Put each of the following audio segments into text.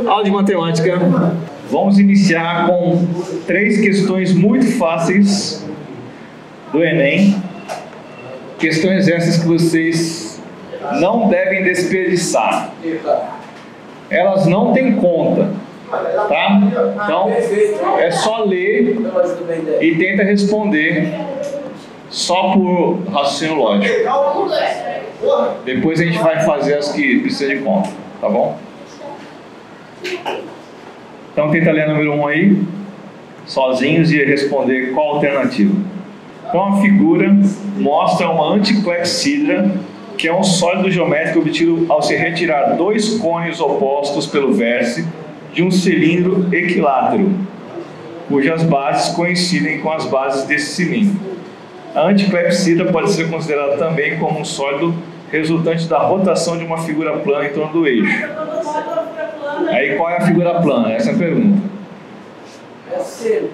Aula de matemática. Vamos iniciar com 3 questões muito fáceis do Enem. Questões essas que vocês não devem desperdiçar. Elas não têm conta, tá? Então é só ler e tenta responder só por raciocínio lógico. Depois a gente vai fazer as que precisam de conta, tá bom? Então tenta ler a número 1 aí, sozinhos, e responder qual a alternativa. Então a figura mostra uma anticlepsidra, que é um sólido geométrico obtido ao se retirar 2 cônes opostos pelo vértice de um cilindro equilátero, cujas bases coincidem com as bases desse cilindro. A anticlepsidra pode ser considerada também como um sólido resultante da rotação de uma figura plana em torno do eixo. Aí qual é a figura plana? Essa é a pergunta. É C.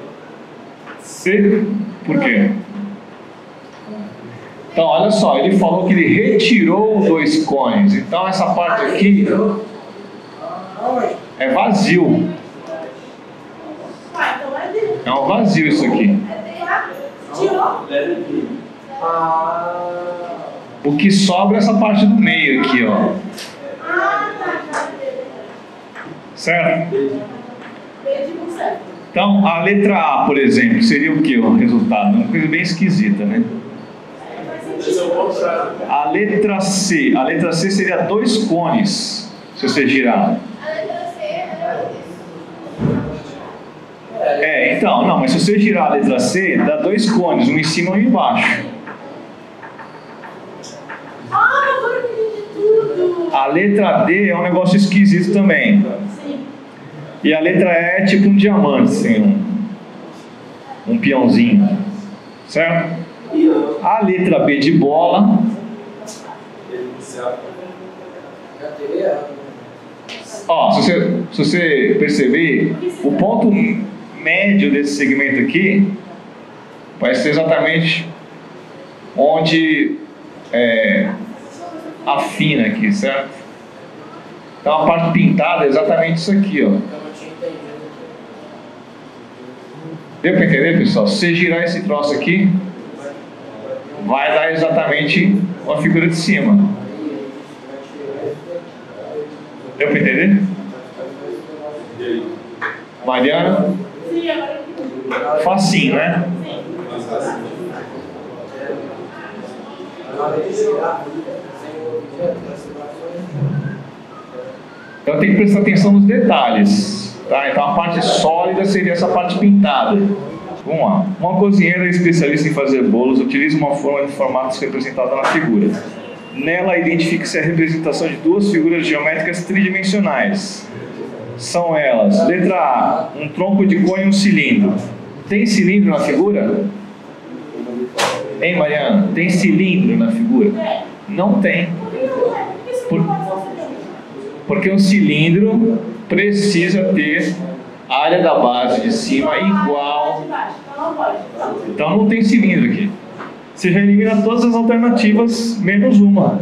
C? Por quê? Então, olha só, ele falou que ele retirou 2 cônes. Então, essa parte aqui é vazio. É um vazio isso aqui. O que sobra é essa parte do meio aqui, ó. Certo? Então, a letra A, por exemplo, seria o que o resultado? Uma coisa bem esquisita, né? A letra C seria 2 cônes, se você girar. Então, não, mas se você girar a letra C, dá 2 cônes, um em cima e um embaixo. A letra D é um negócio esquisito também. E a letra E é tipo um diamante, assim, um peãozinho. Certo? A letra B de bola. Ó, se você perceber, o ponto médio desse segmento aqui vai ser exatamente onde afina aqui, certo? Então a parte pintada é exatamente isso aqui, ó. Deu para entender, pessoal? Se você girar esse troço aqui, vai dar exatamente a figura de cima. Deu para entender? Mariana? Facinho, né? Então tem que prestar atenção nos detalhes, tá? Então a parte sólida seria essa parte pintada. Vamos lá. Uma cozinheira especialista em fazer bolos utiliza uma forma de formatos representada na figura. Nela identifica-se a representação de 2 figuras geométricas tridimensionais. São elas: letra A, um tronco de cone e um cilindro. Tem cilindro na figura? Hein, Mariana? Tem cilindro na figura? Não tem. Porque um cilindro precisa ter a área da base de cima igual. Então não tem cilindro aqui. Você já elimina todas as alternativas, menos uma.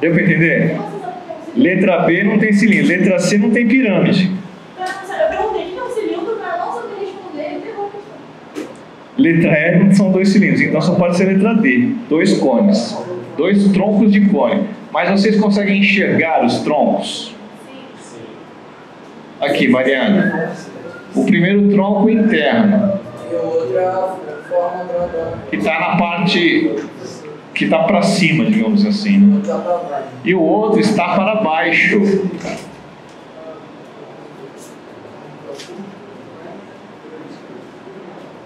Deu para entender? Letra B não tem cilindro. Letra C não tem pirâmide. Letra E não são 2 cilindros, então só pode ser letra D. 2 cones. 2 troncos de cone. Mas vocês conseguem enxergar os troncos? Aqui, Mariana. O primeiro tronco interno, que está na parte que está para cima, digamos assim, né? E o outro está para baixo.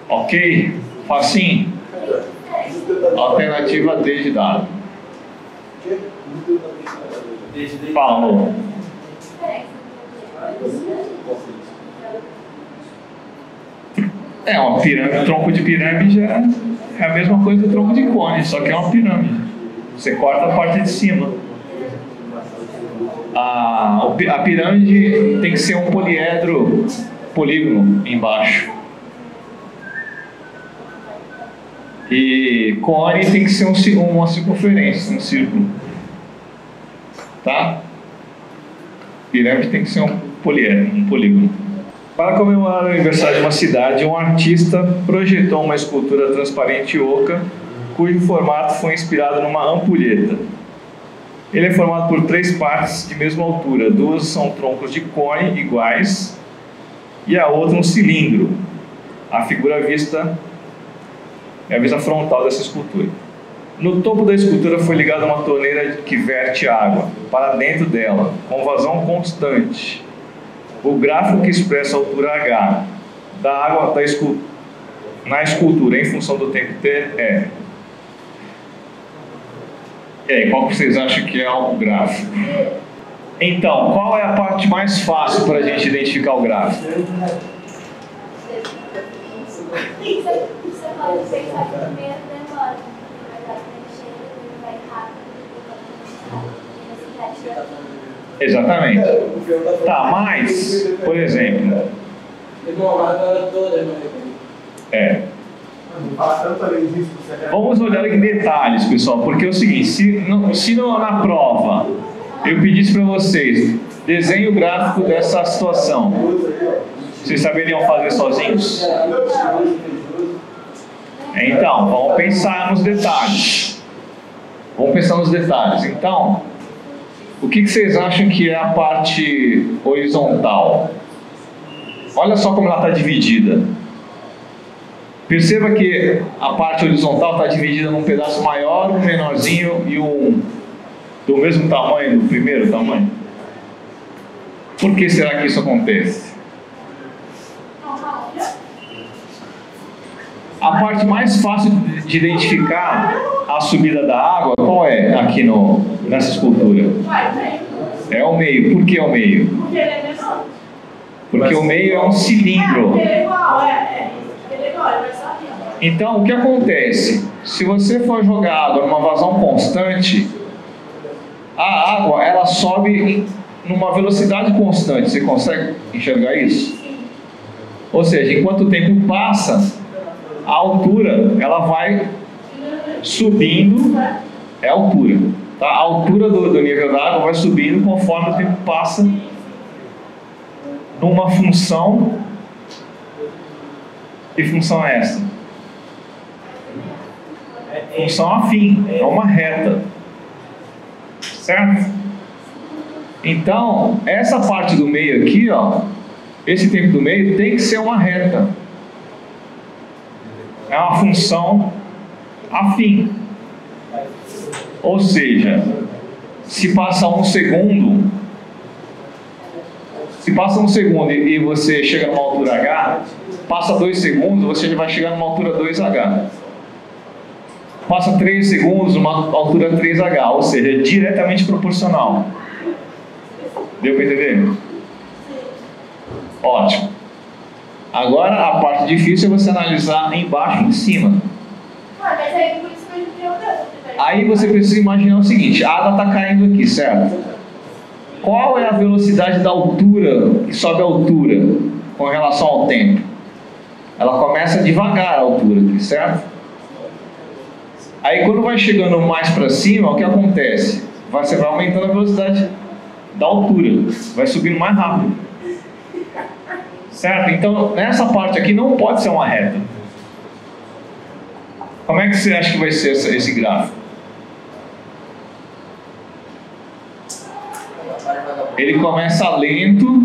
Ok? Facinho? Alternativa D de dado. Paulo. Uma pirâmide, tronco de pirâmide é a mesma coisa do tronco de cone, só que é uma pirâmide. Você corta a parte de cima. A pirâmide tem que ser um poliedro polígono embaixo. E cone tem que ser uma circunferência, um círculo. Tá? Pirâmide tem que ser um polígono. Para comemorar o aniversário de uma cidade, um artista projetou uma escultura transparente e oca, cujo formato foi inspirado numa ampulheta. Ele é formado por 3 partes de mesma altura. 2 são troncos de cone iguais e a outra um cilindro. A figura vista é a vista frontal dessa escultura. No topo da escultura foi ligada uma torneira que verte água para dentro dela, com vazão constante. O gráfico que expressa a altura H da água na escultura em função do tempo T é... E aí, qual que vocês acham que é o gráfico? Então, qual é a parte mais fácil para a gente identificar o gráfico? Você pode pensar que primeiro demora, mas a frente vai rápido. Exatamente. Tá, mas, por exemplo... Vamos olhar em detalhes, pessoal, porque é o seguinte, se na prova eu pedisse para vocês, desenhe o gráfico dessa situação, vocês saberiam fazer sozinhos? Então, vamos pensar nos detalhes. Então, o que vocês acham que é a parte horizontal? Olha só como ela está dividida. Perceba que a parte horizontal está dividida num pedaço maior, um menorzinho e um do mesmo tamanho, do primeiro tamanho. Por que será que isso acontece? A parte mais fácil de identificar a subida da água, qual é aqui nessa escultura? É o meio. Por que o meio? Porque o meio é um cilindro. Então, o que acontece? Se você for jogar água numa vazão constante, a água ela sobe numa velocidade constante. Você consegue enxergar isso? Ou seja, enquanto o tempo passa, a altura ela vai subindo, é a altura. Tá? A altura do nível da água vai subindo conforme o tempo passa numa função. Que função é essa? Função afim, é uma reta. Certo? Então, essa parte do meio aqui, ó, esse tempo do meio tem que ser uma reta. É uma função afim. Ou seja, se passa um segundo e você chega numa altura H, passa 2 segundos, você já vai chegar numa altura 2H. Passa 3 segundos, uma altura 3H, ou seja, é diretamente proporcional. Deu para entender? Ótimo. Agora a parte difícil é você analisar embaixo e em cima. Aí você precisa imaginar o seguinte, a água está caindo aqui, certo? Qual é a velocidade da altura que sobe a altura com relação ao tempo? Ela começa devagar a altura aqui, certo? Aí quando vai chegando mais para cima, o que acontece? Você vai aumentando a velocidade da altura, vai subindo mais rápido. Certo? Então, nessa parte aqui não pode ser uma reta. Como é que você acha que vai ser esse gráfico? Ele começa lento,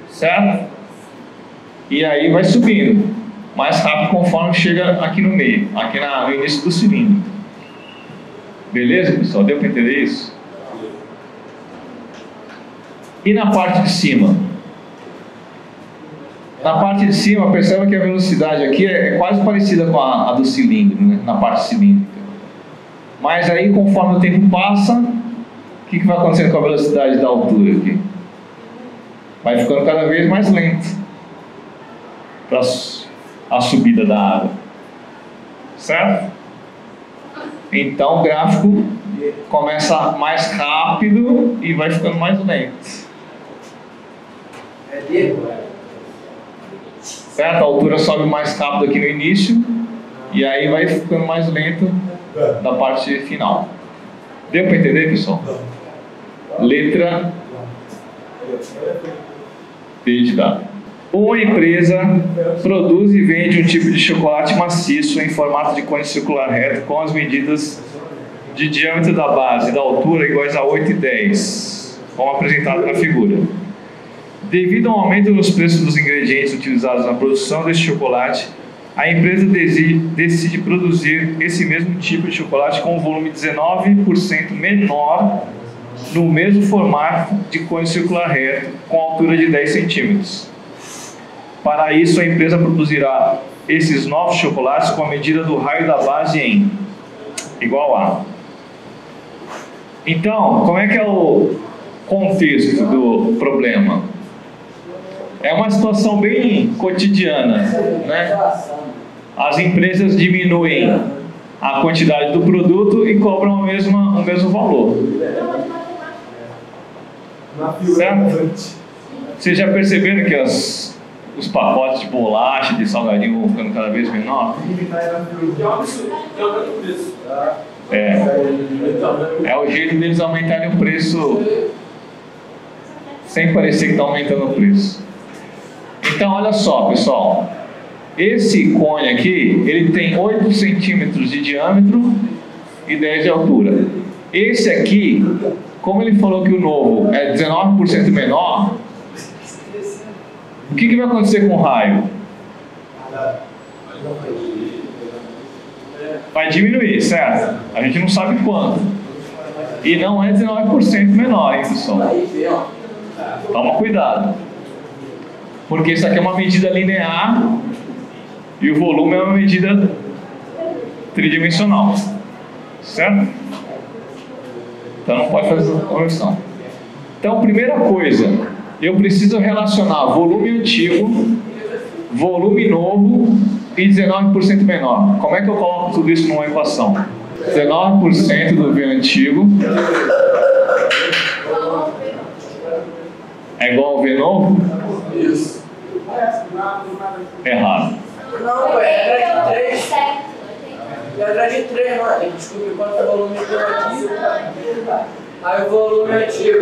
certo? E aí vai subindo, mais rápido conforme chega aqui no meio, aqui no início do cilindro. Beleza, pessoal? Deu para entender isso? E na parte de cima? Na parte de cima, perceba que a velocidade aqui é quase parecida com a do cilindro, né? Na parte cilíndrica. Mas aí, conforme o tempo passa, o que vai acontecendo com a velocidade da altura aqui? Vai ficando cada vez mais lento para a subida da água. Certo? Então o gráfico começa mais rápido e vai ficando mais lento. Certo? A altura sobe mais rápido aqui no início e aí vai ficando mais lento da parte final. Deu para entender, pessoal? Letra D de dado. Uma empresa produz e vende um tipo de chocolate maciço em formato de cone circular reto com as medidas de diâmetro da base e da altura iguais a 8 e 10, como apresentado na figura. Devido ao aumento nos preços dos ingredientes utilizados na produção deste chocolate, a empresa decide produzir esse mesmo tipo de chocolate com um volume 19% menor no mesmo formato de cone circular reto com altura de 10 centímetros. Para isso, a empresa produzirá esses novos chocolates com a medida do raio da base em igual a. Então, como é que é o contexto do problema? É uma situação bem cotidiana, né? As empresas diminuem a quantidade do produto e cobram o mesmo valor. Certo? Vocês já perceberam que os pacotes de bolacha, de salgadinho vão ficando cada vez menor? É o jeito deles aumentarem o preço sem parecer que está aumentando o preço. Então, olha só, pessoal. Esse cone aqui, ele tem 8 centímetros de diâmetro e 10 de altura. Esse aqui, como ele falou que o novo é 19% menor, o que vai acontecer com o raio? Vai diminuir, certo? A gente não sabe quanto. E não é 19% menor, hein, pessoal? Toma cuidado. Porque isso aqui é uma medida linear e o volume é uma medida tridimensional. Certo? Então não pode fazer essa conversão. Então, primeira coisa, eu preciso relacionar volume antigo, volume novo e 19% menor. Como é que eu coloco tudo isso numa equação? 19% do V antigo é igual ao V novo? Isso. Errado. Não, é drag 3. É drag 3, não é? Tem que descobrir quanto é o volume aqui. Aí o volume é antigo.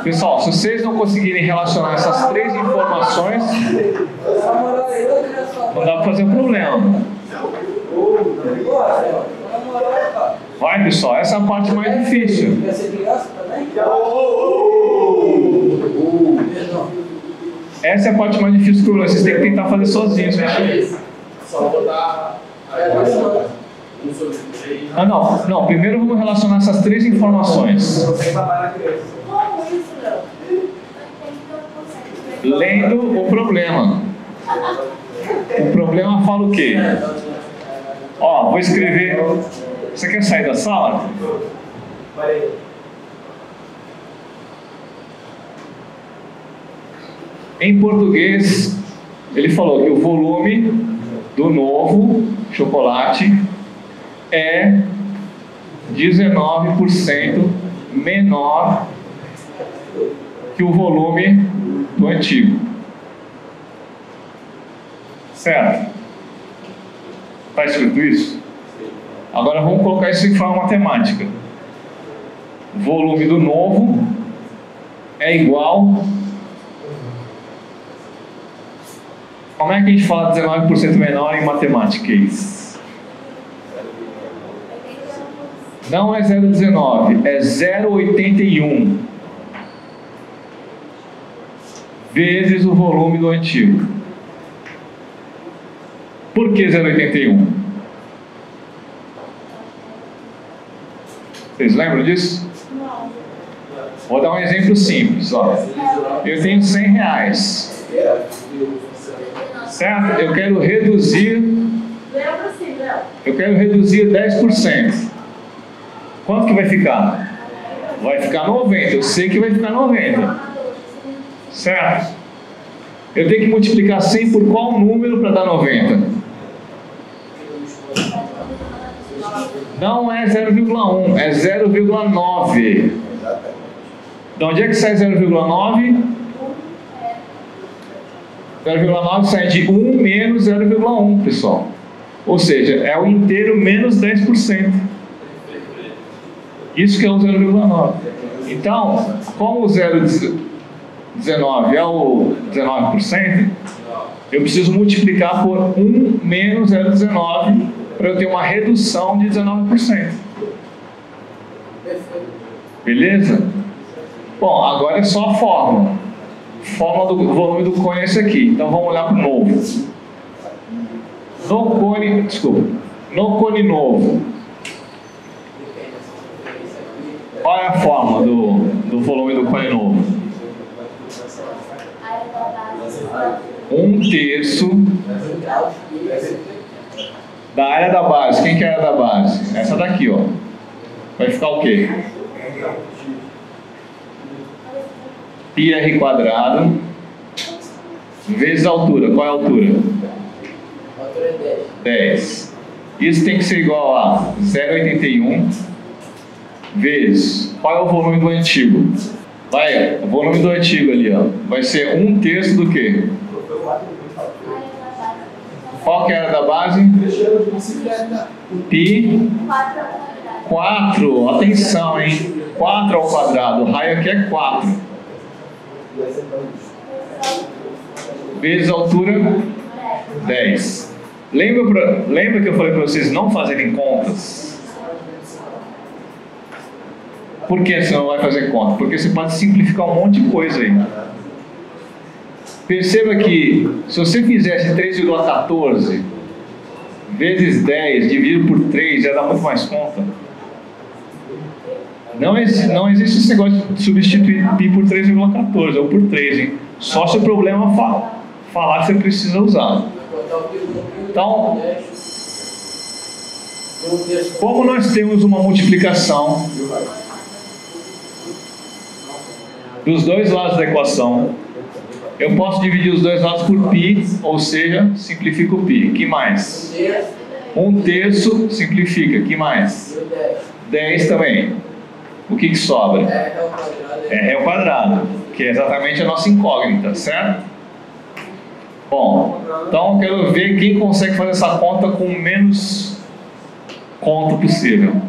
Pessoal, se vocês não conseguirem relacionar essas três informações, não dá para fazer um problema. Vai, pessoal, essa é a parte mais difícil. Essa é a parte mais difícil do problema. Vocês têm que tentar fazer sozinhos. Só botar. Ah, não. Primeiro vamos relacionar essas três informações. Lendo o problema. O problema fala o quê? Ó, vou escrever. Você quer sair da sala? Em português, ele falou que o volume do novo chocolate é 19% menor que o volume do antigo. Certo? Está escrito isso? Agora vamos colocar isso em forma matemática. O volume do novo é igual... Como é que a gente fala 19% menor em matemática? Não é 0,19, é 0,81 vezes o volume do antigo. Por que 0,81? Vocês lembram disso? Não. Vou dar um exemplo simples. Ó. Eu tenho R$100. Certo? Eu quero reduzir 10%. Quanto que vai ficar? Vai ficar 90. Eu sei que vai ficar 90. Certo? Eu tenho que multiplicar 100 por qual número para dar 90? Não é 0,1, é 0,9. De onde é que sai 0,9? 0,9 sai de 1 menos 0,1, pessoal. Ou seja, é o inteiro menos 10%. Isso que é o 0,9. Então, como o 0,19 é o 19%, eu preciso multiplicar por 1 menos 0,19 para eu ter uma redução de 19%. Beleza? Bom, agora é só a fórmula. Fórmula do volume do cone é esse aqui. Então vamos olhar para o novo. No cone novo. Qual é a fórmula do volume do cone novo? 1/3 da área da base. Quem que é a área da base? Essa daqui, ó. Vai ficar o quê? πr quadrado vezes a altura. Qual é a altura? A altura é 10. Isso tem que ser igual a 0,81 vezes. Qual é o volume do antigo? O volume do antigo ali, ó, vai ser 1/3 do quê? Qual que era da base? Pi 4. Atenção, hein? 4 ao quadrado. O raio aqui é 4. Vezes a altura 10. Lembra que eu falei para vocês não fazerem contas? Por que você não vai fazer conta? Porque você pode simplificar um monte de coisa aí. Perceba que se você fizesse 3,14 vezes 10 dividido por 3, já dá muito mais conta. Não existe esse negócio de substituir π por 3,14 ou por 3, hein? Só se o problema falar que você precisa usar. Então, como nós temos uma multiplicação dos dois lados da equação, eu posso dividir os dois lados por π, ou seja, simplifico o π. Que mais? 1/3 simplifica. Que mais? 10 também. O que sobra? R ao quadrado, que é exatamente a nossa incógnita, certo? Bom, então eu quero ver quem consegue fazer essa conta com menos conta possível.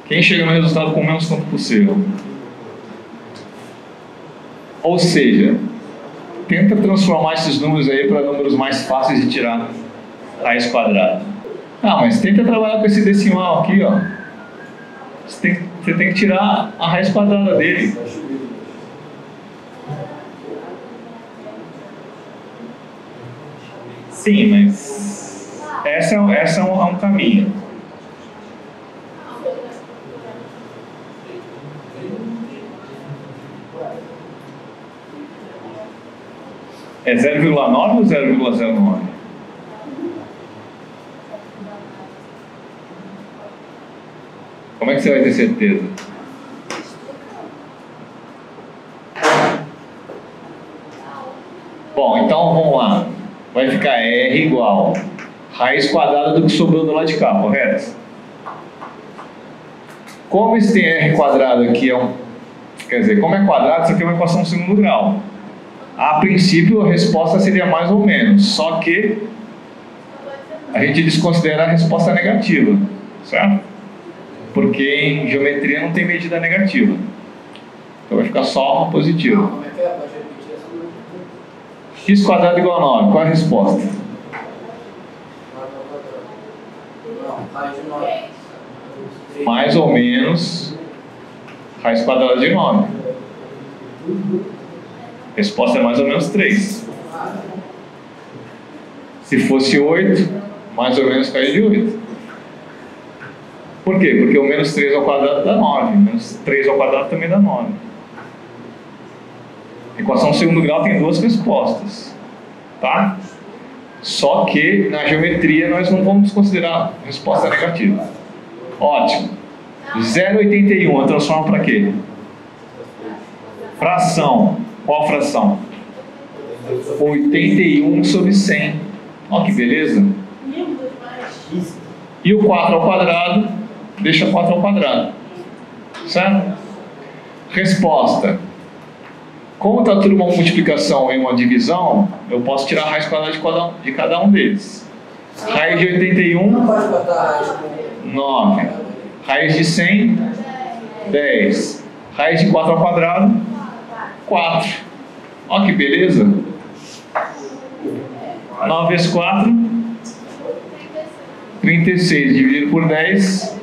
Quem chega no resultado com menos conta possível. Ou seja, tenta transformar esses números aí para números mais fáceis de tirar raiz quadrada. Ah, mas tenta trabalhar com esse decimal aqui, ó. Você tem que tirar a raiz quadrada dele. Sim, mas essa é um caminho. É 0,9 ou 0,09? Como é que você vai ter certeza? Bom, então vamos lá. Vai ficar R igual raiz quadrada do que sobrou do lado de cá, correto? Como esse tem R quadrado aqui quer dizer, como é quadrado, isso aqui é uma equação de segundo grau. A princípio a resposta seria mais ou menos, só que a gente desconsidera a resposta negativa, certo? Porque em geometria não tem medida negativa. Então vai ficar só uma positiva. X quadrado igual a 9. Qual é a resposta? Mais ou menos raiz quadrada de 9. A resposta é mais ou menos 3. Se fosse 8, mais ou menos raiz de 8. Por quê? Porque o menos 3 ao quadrado dá 9. Menos 3 ao quadrado também dá 9. A equação segundo grau tem duas respostas. Tá? Só que na geometria nós não vamos considerar resposta negativa. Ótimo. 0,81 eu transformo para quê? Fração. Qual fração? 81 sobre 100. Olha que beleza. E o 4 ao quadrado, deixa 4 ao quadrado. Certo? Resposta. Como está tudo uma multiplicação e uma divisão, eu posso tirar a raiz quadrada de cada um deles. Raiz de 81, 9. Raiz de 100, 10. Raiz de 4 ao quadrado, 4. Olha que beleza. 9 vezes 4, 36. Dividido por 10,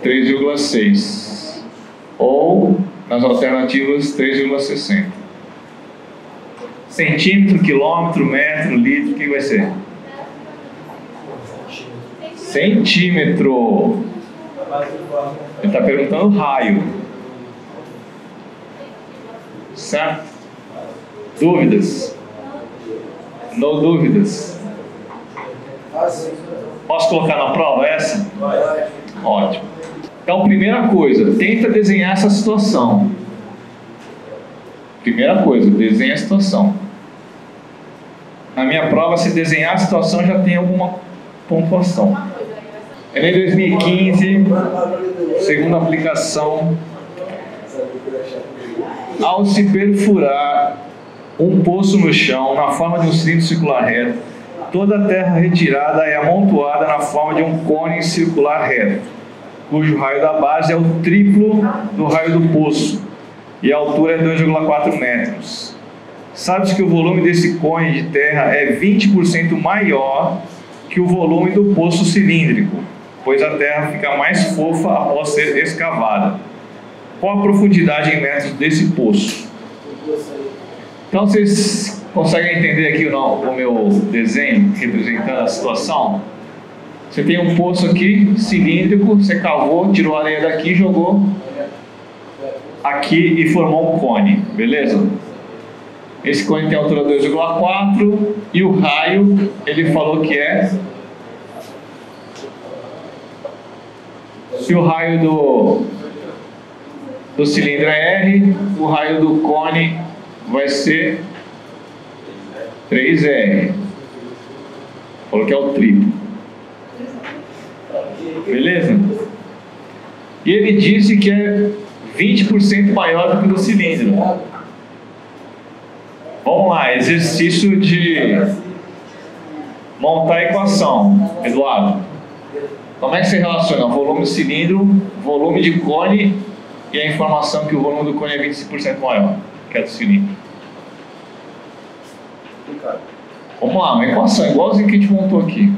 3,6. Ou, nas alternativas, 3,60. Centímetro, quilômetro, metro, litro, o que vai ser? Centímetro. Ele está perguntando raio. Certo? Dúvidas? No dúvidas? Posso colocar na prova essa? Ótimo. Então, primeira coisa, tenta desenhar essa situação. Primeira coisa, desenha a situação. Na minha prova, se desenhar a situação, já tem alguma pontuação. Enem 2015, segunda aplicação. Ao se perfurar um poço no chão, na forma de um cilindro circular reto, toda a terra retirada é amontoada na forma de um cone circular reto, cujo raio da base é o triplo do raio do poço e a altura é 2,4 metros. Sabe-se que o volume desse cone de terra é 20% maior que o volume do poço cilíndrico, pois a terra fica mais fofa após ser escavada. Qual a profundidade em metros desse poço? Então vocês conseguem entender aqui o meu desenho representando a situação? Você tem um poço aqui, cilíndrico, você cavou, tirou a areia daqui, jogou aqui e formou um cone, beleza? Esse cone tem altura 2,4 e o raio, ele falou que é... Se o raio do cilindro é R, o raio do cone vai ser 3R. Falou que é o triplo. Beleza? E ele disse que é 20% maior do que o do cilindro. Vamos lá, exercício de montar a equação. Eduardo, como é que você relaciona volume do cilindro, volume de cone e a informação que o volume do cone é 25% maior que a do cilindro? Vamos lá, uma equação igualzinha que a gente montou aqui.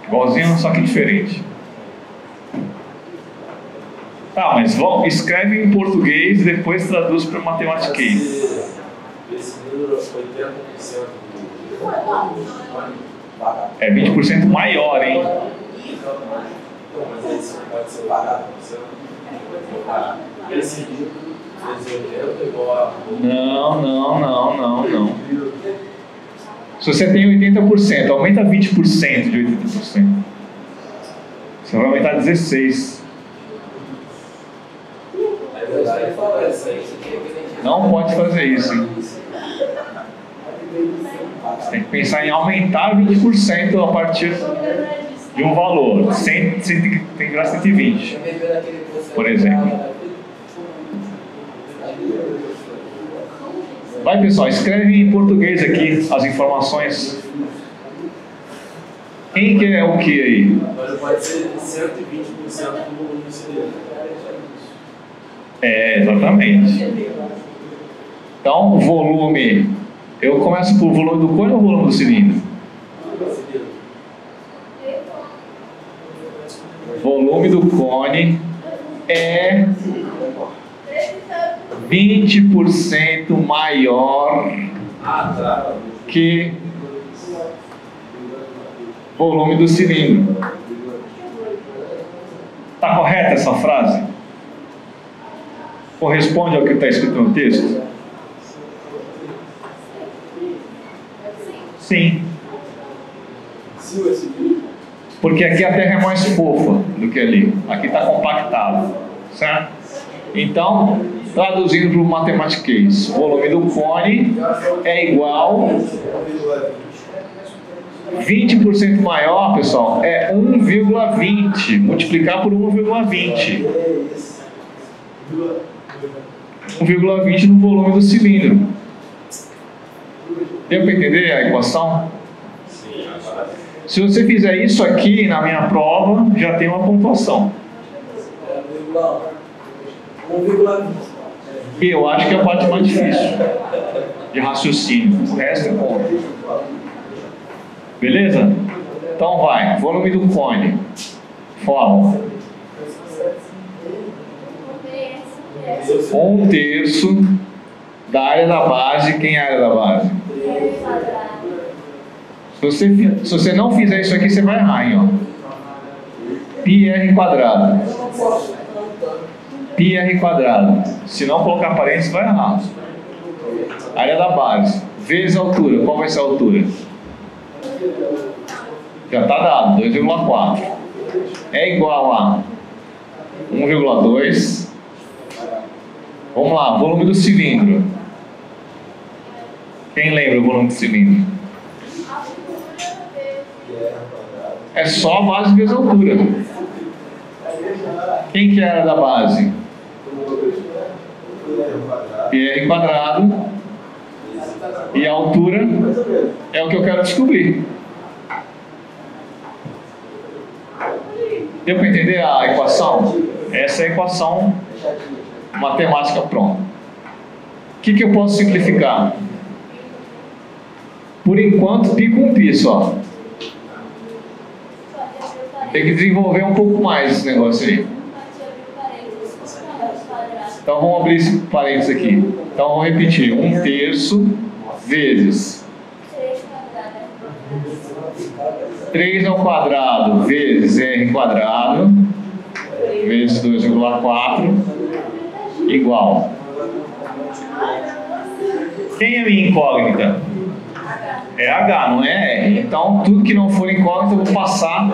Igualzinho, só que diferente. Tá, mas escreve em português e depois traduz para matematiquês. É 20% maior, hein? Não. Se você tem 80%, aumenta 20% de 80%. Você vai aumentar 16%. Não pode fazer isso, hein? Você tem que pensar em aumentar 20% a partir de um valor. Tem que virar 120, por exemplo. Vai, pessoal, escreve em português aqui as informações. Quem que é o que aí? Pode ser 120% do volume do cilindro. Exatamente. Então, o volume... Eu começo por volume do cone ou volume do cilindro? Volume do cone é 20% maior que volume do cilindro. Está correta essa frase? Corresponde ao que está escrito no texto? Sim. Porque aqui a terra é mais fofa do que ali. Aqui está compactado. Certo? Então, traduzindo para o matematiquês, o volume do cone é igual... 20% maior, pessoal, é 1,20. Multiplicar por 1,20. 1,20 no volume do cilindro. Deu para entender a equação? Sim. Se você fizer isso aqui na minha prova, já tem uma pontuação. 1,20. E eu acho que é a parte mais difícil de raciocínio. O resto é conta. Beleza? Então vai. Volume do cone. Fórmula. 1/3 da área da base. Quem é a área da base? Se você não fizer isso aqui, você vai errar, hein, ó. Πr quadrado. Πr quadrado. Se não colocar parênteses, vai errar. Área da base. Vezes a altura. Qual vai ser a altura? Já está dado. 2,4. É igual a 1,2. Vamos lá. Volume do cilindro. Quem lembra o volume do cilindro? É só a base vezes a altura. Quem que era da base? Πr quadrado. E a altura é o que eu quero descobrir. Deu para entender a equação? Essa é a equação matemática pronta. O que eu posso simplificar? Por enquanto, π com π só. Tem que desenvolver um pouco mais esse negócio aí. Então vamos abrir esse parênteses aqui. Então vamos repetir. 1/3 vezes 3 ao quadrado vezes r quadrado vezes 2,4 igual. Quem é a minha incógnita? É H, não é R. Então tudo que não for incógnita eu vou passar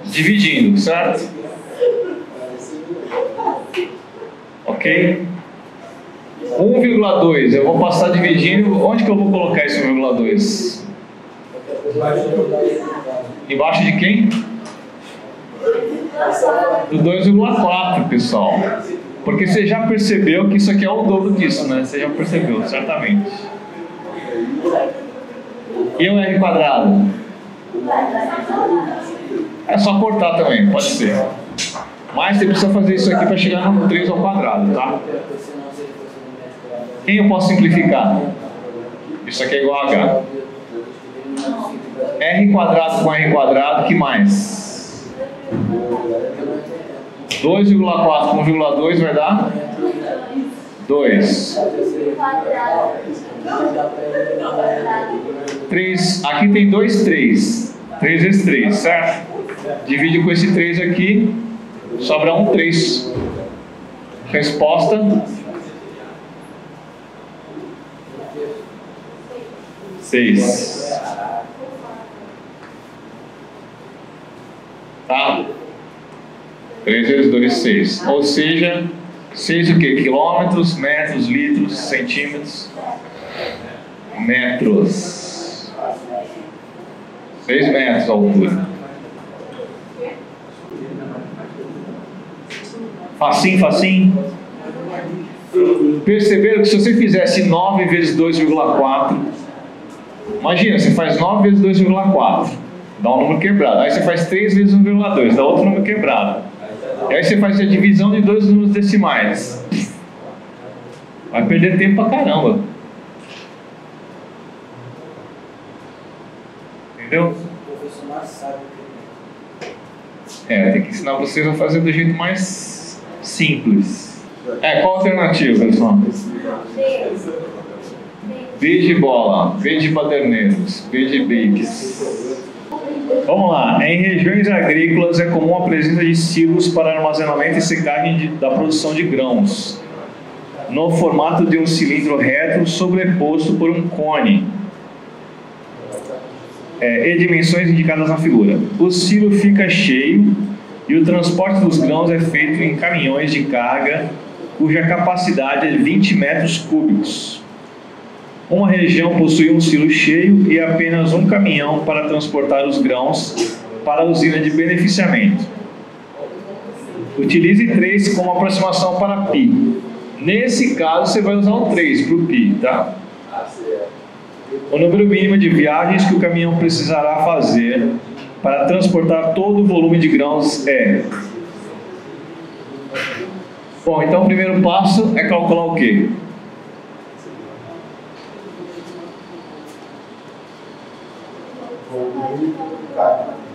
dividindo, certo? Ok? 1,2 eu vou passar dividindo. Onde que eu vou colocar esse 1,2? Embaixo de quem? Do 2,4, pessoal. Porque você já percebeu que isso aqui é o dobro disso, né? Você já percebeu, certamente. E o R quadrado? É só cortar também, pode ser. Mas você precisa fazer isso aqui para chegar no 3 ao quadrado, tá? Quem eu posso simplificar? Isso aqui é igual a H. R quadrado com R quadrado, que mais? 2,4 com 1,2 vai dar? 2. 3. Aqui tem 2 3. 3 vezes 3, certo? Divide com esse 3 aqui, sobra 1 3. Resposta 6. Tá? 3 vezes 2, 6. Ou seja, 6 o quê? Quilômetros, metros, litros, centímetros, metros. 6 metros a altura. Facinho, facinho. Perceberam que se você fizesse 9 vezes 2,4, imagina, você faz 9 vezes 2,4, dá um número quebrado. Aí você faz 3 vezes 1,2, dá outro número quebrado. E aí você faz a divisão de 2 números decimais. Vai perder tempo pra caramba. Entendeu? Tem que ensinar vocês a fazer do jeito mais simples. Qual a alternativa, pessoal? B de bola, B de baderneiros, B de biques. Vamos lá. Em regiões agrícolas é comum a presença de silos para armazenamento e secagem da produção de grãos, no formato de um cilindro reto sobreposto por um cone, e dimensões indicadas na figura. O silo fica cheio e o transporte dos grãos é feito em caminhões de carga cuja capacidade é 20 metros cúbicos. Uma região possui um silo cheio e apenas um caminhão para transportar os grãos para a usina de beneficiamento. Utilize 3 como aproximação para π. Nesse caso, você vai usar o 3 para o π, tá? O número mínimo de viagens que o caminhão precisará fazer para transportar todo o volume de grãos é Bom, então o primeiro passo é calcular o quê?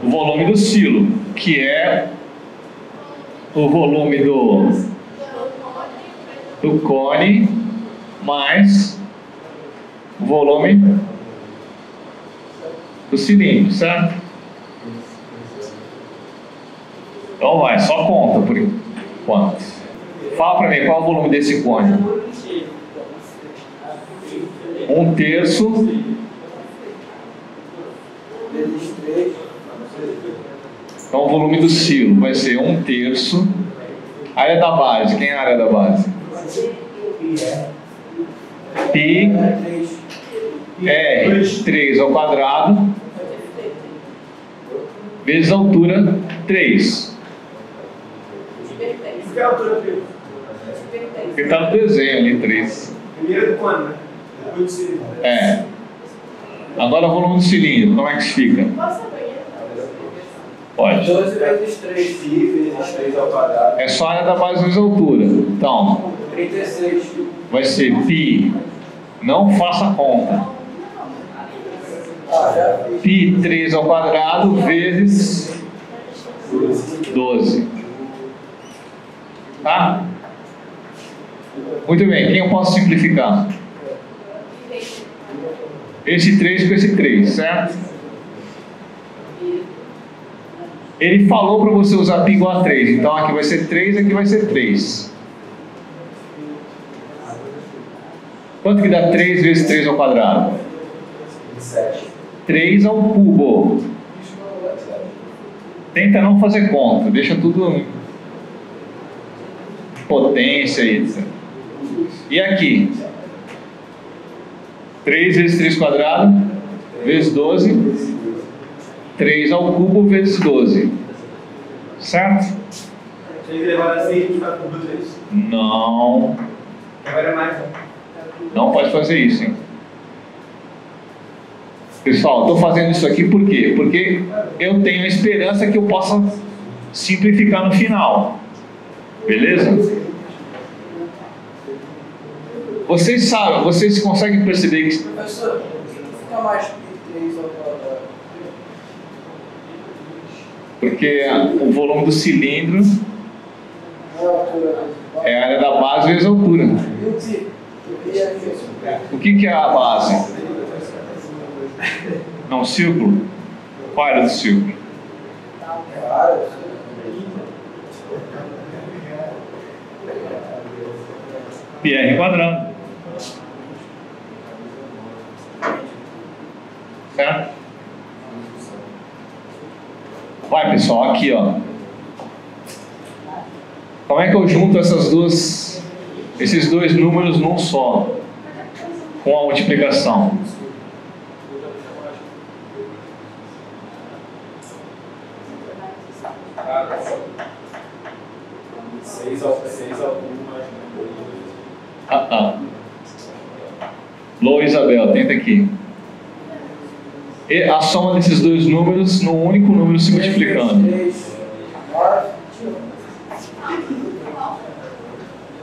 O volume do silo, que é o volume do cone mais o volume do cilindro, certo? Então vai, só conta por enquanto. Fala para mim, qual é o volume desse cone? 1/3 Vezes 3. Então o volume do silo vai ser 1/3. Área da base, quem é a área da base? Pi R 3 ao quadrado vezes a altura 3. Por que a altura primeiro? Porque está no desenho ali 3. Primeiro do cone, né? Depois do cilindro. É. Agora o volume do cilindro, como é que fica? Pode. 12 vezes 3. Pi vezes 3 ao quadrado. É só a área da base vezes a altura. Então, 36. vai ser π, não faça conta, Ah, já fiz. π 3 ao quadrado vezes 12. Tá? Muito bem, quem eu posso simplificar? Esse 3 com esse 3, certo? Ele falou para você usar π igual a 3, então aqui vai ser 3, aqui vai ser 3. Quanto que dá 3 vezes 3 ao quadrado? 7. 3 ao cubo. Tenta não fazer conta, deixa tudo em potência e etc. E aqui? 3 vezes 3 quadrado vezes 12. 3 ao cubo vezes 12. Certo? Se a gente levar assim, a gente vai por 2. Não. Agora é mais. Não pode fazer isso, hein? Pessoal, estou fazendo isso aqui por quê? Porque eu tenho a esperança que eu possa simplificar no final. Beleza? Vocês sabem, vocês conseguem perceber que... Professor, fica mais que 3 ao quadrado. Porque o volume do cilindro Não é a altura. é a área da base vezes a altura. E o pi? E aqui? O que é a base? Não, círculo. Qual é a área do círculo? Claro. πr quadrado. Certo? Vai, pessoal, aqui, ó. Como é que eu junto esses dois números num só? Com a multiplicação. Seis ao cubo mais. Lô, Isabel, tenta aqui. E a soma desses dois números num único número se multiplicando. 3, 9.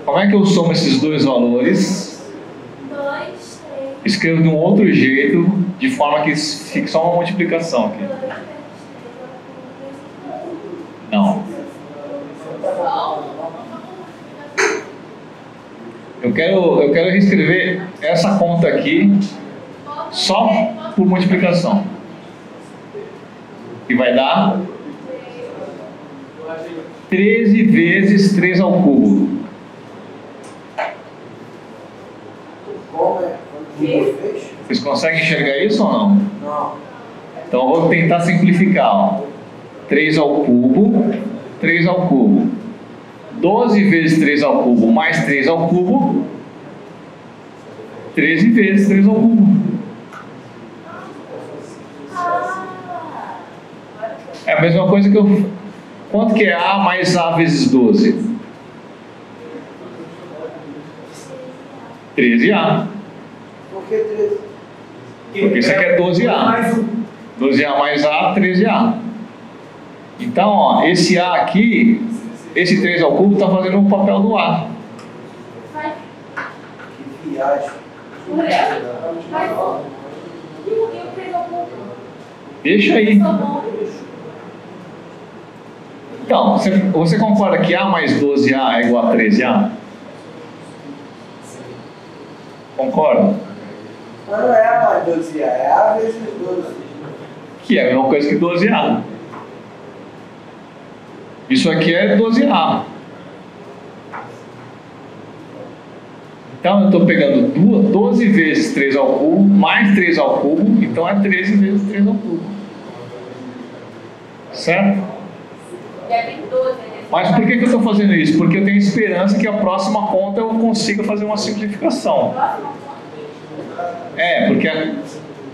Como é que eu somo esses dois valores? 2, 3. Escrevo de um outro jeito, de forma que fique só uma multiplicação aqui. 2 vezes 3 Não. Eu quero reescrever essa conta aqui só por multiplicação. Que vai dar 13 vezes 3 ao cubo. Como é? Quando fez? Vocês conseguem enxergar isso ou não? Não. Então eu vou tentar simplificar. Ó. 3 ao cubo, 3 ao cubo. 12 vezes 3 ao cubo mais 3 ao cubo, 13 vezes 3 ao cubo. É a mesma coisa que eu... Quanto que é A mais A vezes 12? 13A. Por que 13? Porque isso aqui é 12A. Mais um. 12A mais A, 13A. Então, ó, esse A aqui Esse 3 ao cubo está fazendo o papel do A. Que viagem. Deixa aí. Então, você concorda que A mais 12A é igual a 13A? Concorda? Mas não é A mais 12A, é A vezes 12. Que é a mesma coisa que 12A. Isso aqui é 12A. Então eu estou pegando 12 vezes 3 ao cubo, mais 3 ao cubo, então é 13 vezes 3 ao cubo. Certo? Mas por que eu estou fazendo isso? Porque eu tenho esperança que a próxima conta eu consiga fazer uma simplificação. Porque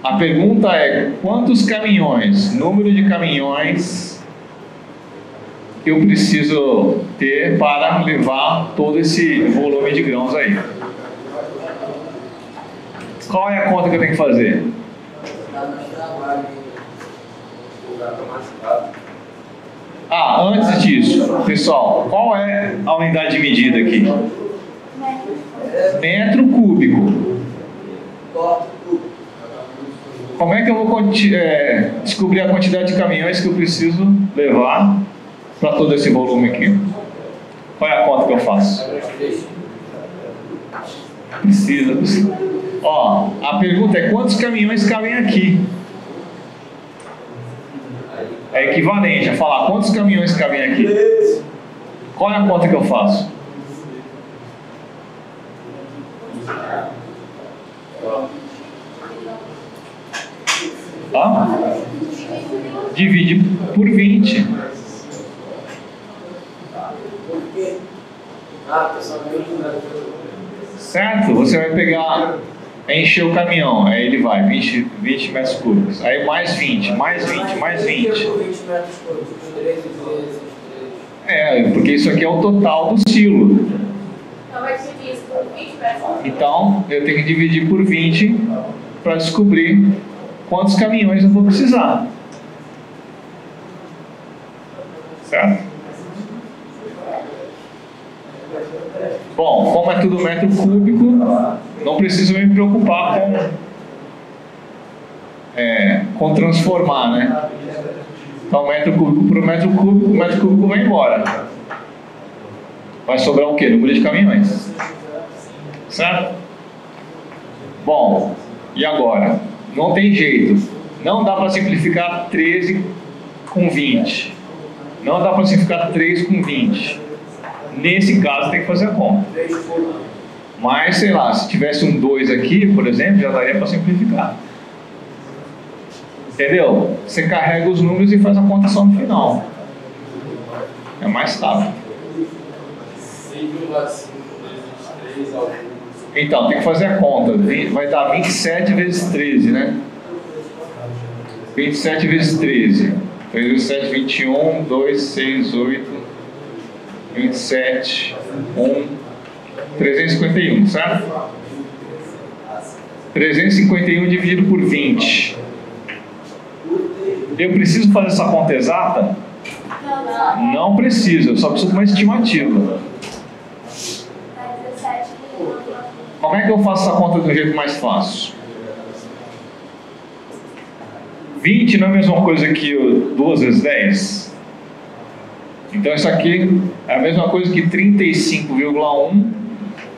a pergunta é: quantos caminhões, número de caminhões que eu preciso ter para levar todo esse volume de grãos aí? Qual é a conta que eu tenho que fazer? Antes disso, pessoal, qual é a unidade de medida aqui? Metro cúbico. Como é que eu vou descobrir a quantidade de caminhões que eu preciso levar para todo esse volume aqui? Qual é a conta que eu faço? Precisa. A pergunta é: quantos caminhões cabem aqui? É equivalente a falar quantos caminhões cabem aqui. Qual é a conta que eu faço? Divide por 20. Certo? Você vai pegar, encher o caminhão, aí ele vai 20 metros cúbicos, aí mais 20, mais 20, mais 20. Porque isso aqui é o total do silo. Então eu tenho que dividir por 20 para descobrir quantos caminhões eu vou precisar. Certo? Bom, como é tudo metro cúbico, não preciso me preocupar com transformar, né? Então, metro cúbico por metro cúbico, o metro cúbico vai embora. Vai sobrar o quê? Número de caminhões. Certo? Bom, e agora? Não tem jeito. Não dá para simplificar 13 com 20. Não dá para simplificar 3 com 20. Nesse caso tem que fazer a conta. Mas, sei lá, se tivesse um 2 aqui, por exemplo, já daria para simplificar. Entendeu? Você carrega os números e faz a conta só no final. É mais rápido. Então, tem que fazer a conta. Vai dar 27 vezes 13, né? 27 vezes 13. 3 vezes 7, 21, 2, 6, 8, 27, 1, 351, certo? 351 dividido por 20. Eu preciso fazer essa conta exata? Não preciso, eu só preciso de uma estimativa. Como é que eu faço essa conta do jeito mais fácil? 20 não é a mesma coisa que 2 vezes 10? Então isso aqui é a mesma coisa que 35,1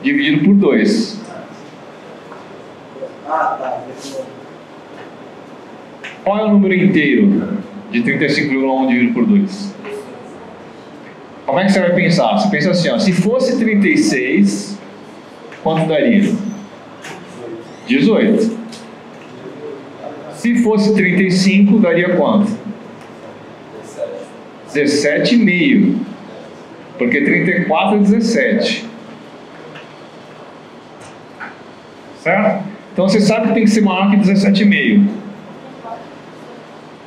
dividido por 2. Qual é o número inteiro de 35,1 dividido por 2? Como é que você vai pensar? Você pensa assim, se fosse 36, quanto daria? 18. Se fosse 35, daria quanto? 17,5. Porque 34 é 17. Certo? Então você sabe que tem que ser maior que 17,5.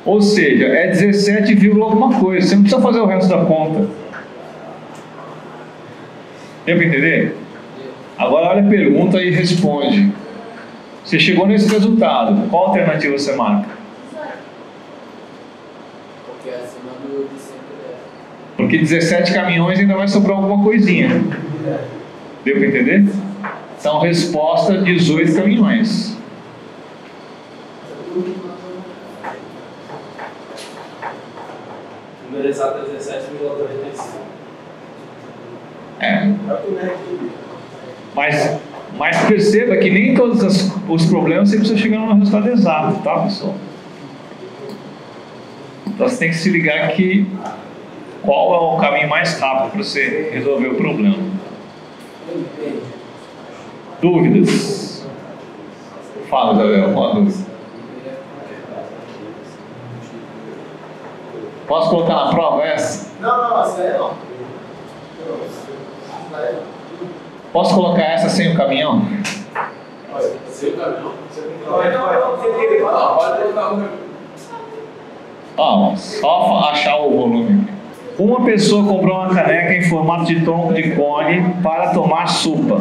Ou seja, é 17, alguma coisa. Você não precisa fazer o resto da conta. Deu para entender? Agora olha a pergunta e responde. Você chegou nesse resultado. Qual alternativa você marca? Porque é acima do de sempre é. Porque 17 caminhões ainda vai sobrar alguma coisinha. Deu para entender? Então, resposta: 18 caminhões. O número exato é 17,95. É. Mas perceba que nem todos os problemas você precisa chegar no resultado exato, tá, pessoal? Então você tem que se ligar que qual é o caminho mais rápido para você resolver o problema. Dúvidas? Fala, Isabel, qual a dúvida? Posso colocar na prova essa? Não, essa aí não. Posso colocar essa sem o caminhão? Sem o caminhão? Pode colocar o caminhão. Ó, só achar o volume. Uma pessoa comprou uma caneca em formato de tronco de cone para tomar sopa.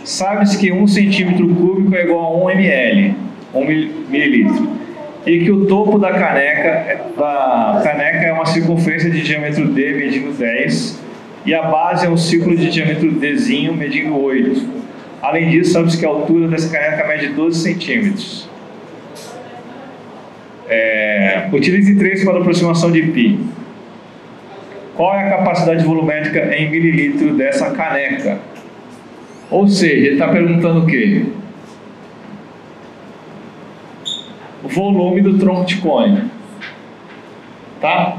Sabe-se que 1 centímetro cúbico é igual a 1 ml, 1 mililitro. E que o topo da caneca é uma circunferência de diâmetro D medindo 10 e a base é um círculo de diâmetro Dzinho medindo 8. Além disso, sabe-se que a altura dessa caneca mede 12 centímetros. Utilize 3 para aproximação de π. Qual é a capacidade volumétrica em mililitro dessa caneca? Ou seja, ele está perguntando o quê? O volume do tronco de cone. Tá?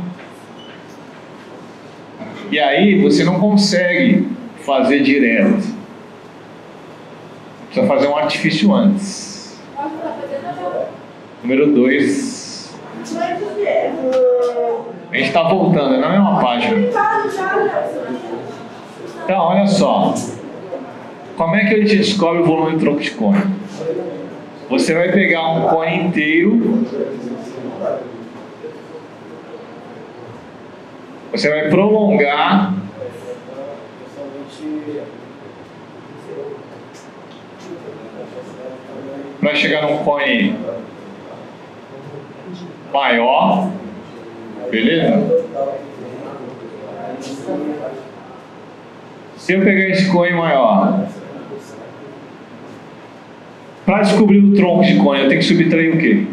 E aí você não consegue fazer direto. Precisa fazer um artifício antes. Número 2. A gente está voltando, é na mesma página. Então, olha só. Como é que a gente descobre o volume do tronco de cone? Você vai pegar um cone inteiro. Você vai prolongar para chegar num cone maior, beleza? Se eu pegar esse cone maior, para descobrir o tronco de cone, eu tenho que subtrair o quê?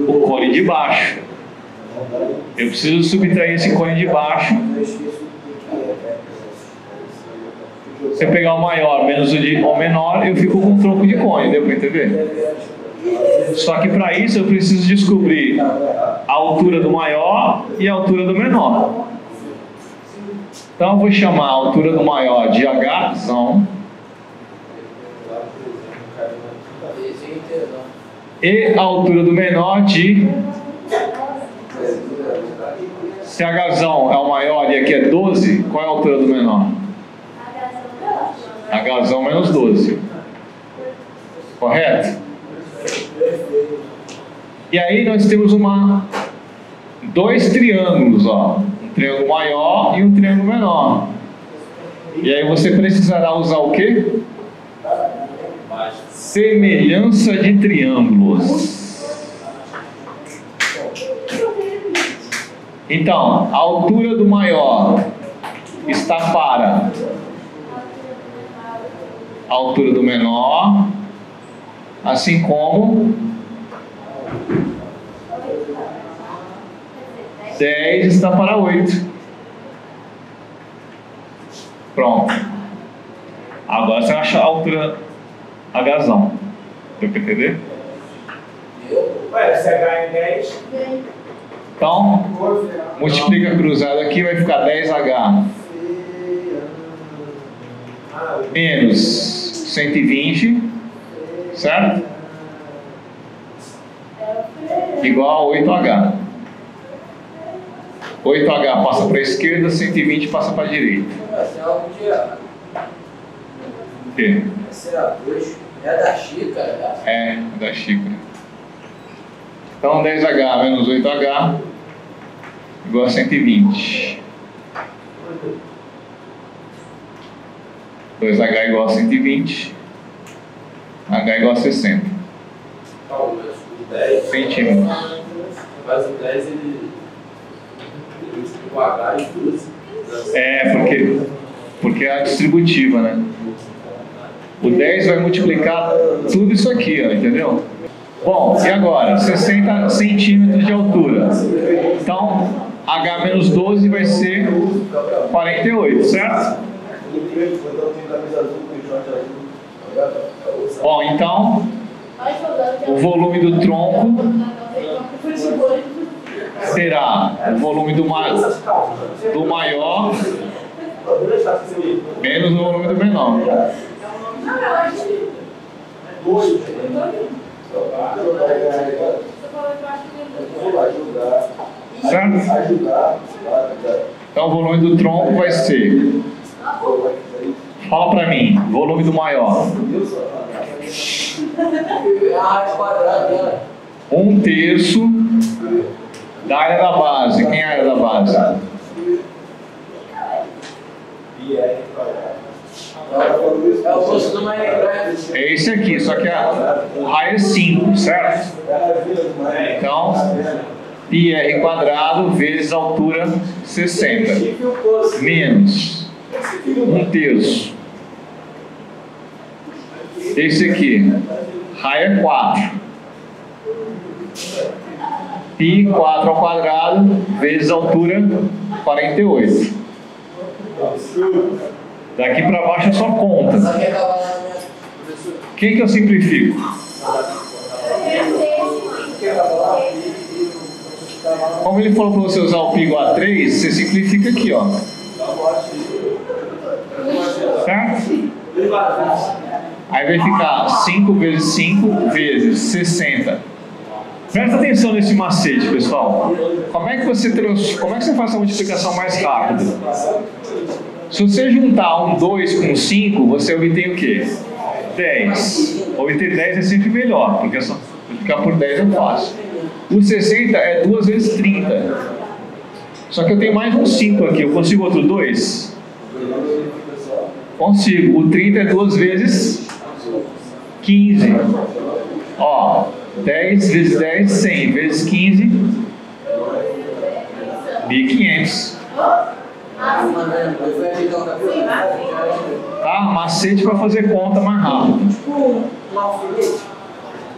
O cone de baixo. Eu preciso subtrair esse cone de baixo. Se eu pegar o maior menos o menor, eu fico com um tronco de cone, deu para entender? Só que para isso eu preciso descobrir a altura do maior e a altura do menor. Então eu vou chamar a altura do maior de Hzão e a altura do menor de... Se Hzão é o maior e aqui é 12, qual é a altura do menor? Hzão menos 12. Correto? E aí nós temos dois triângulos, ó. Um triângulo maior e um triângulo menor. E aí você precisará usar o quê? Semelhança de triângulos. Então, a altura do maior está para a altura do menor, assim como 10 está para 8. Pronto. Agora você vai achar a altura Hzão. Deu para entender? Ué, se H é 10. Então, multiplica cruzado aqui, vai ficar 10H menos 120, certo? Igual a 8H. 8H passa para a esquerda, 120 passa para a direita. Essa é algo de errado. O quê? Essa é a 2. É da xícara, É, da xícara. Então 10H menos 8H igual a 120. 2H igual a 120. H igual a 60 Então, 10 centímetros. Mas o 10 ele multiplica o H e 12. Porque é a distributiva, né? O 10 vai multiplicar tudo isso aqui, ó, entendeu? Bom, e agora? 60 centímetros de altura. Então, H menos 12 vai ser 48, certo? Bom, então, o volume do tronco será o volume do maior menos o volume do menor. Certo? Então o volume do tronco vai ser, fala pra mim, volume do maior, 1/3 da área da base. Quem é a área da base? É esse aqui, só que o raio é 5, certo? Então, πr quadrado vezes altura 60 menos 1/3. Esse aqui, raio é 4. Π 4 ao quadrado vezes altura 48. Daqui para baixo é só conta. Quem que eu simplifico? Como ele falou para você usar o π igual a 3, você simplifica aqui, ó. Certo? Aí vai ficar 5 vezes 5 vezes 60. Presta atenção nesse macete, pessoal. Como é que você faz essa multiplicação mais rápida? Se você juntar um 2 com 5, você obtém o quê? 10. Obter 10 é sempre melhor, porque só multiplicar por 10 é fácil. O 60 é 2 vezes 30. Só que eu tenho mais um 5 aqui. Eu consigo outro 2? Consigo. O 30 é 2 vezes 15. Ó, 10 vezes 10, 100 vezes 15, 1.500. Tá? Macete para fazer conta mais rápido.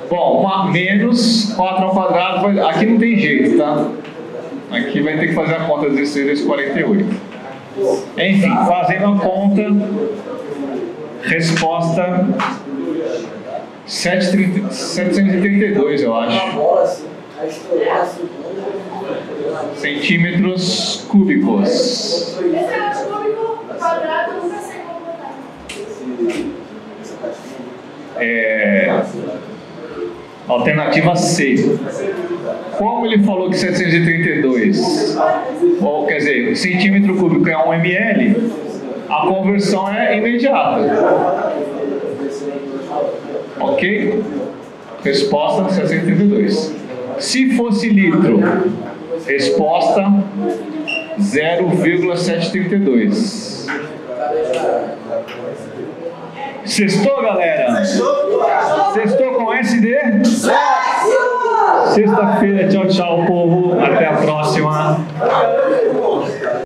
Bom, menos 4 ao quadrado, aqui não tem jeito, tá? Aqui vai ter que fazer a conta 16 vezes 48. Enfim, fazendo a conta, resposta 732, eu acho. Centímetros cúbicos. Alternativa C. Como ele falou que 732, ou quer dizer, centímetro cúbico é 1 ml, a conversão é imediata. Ok? Resposta 732. Se fosse litro, resposta 0,732. Sextou, galera? Sextou com SD? Sexta-feira, tchau, tchau, povo. Até a próxima.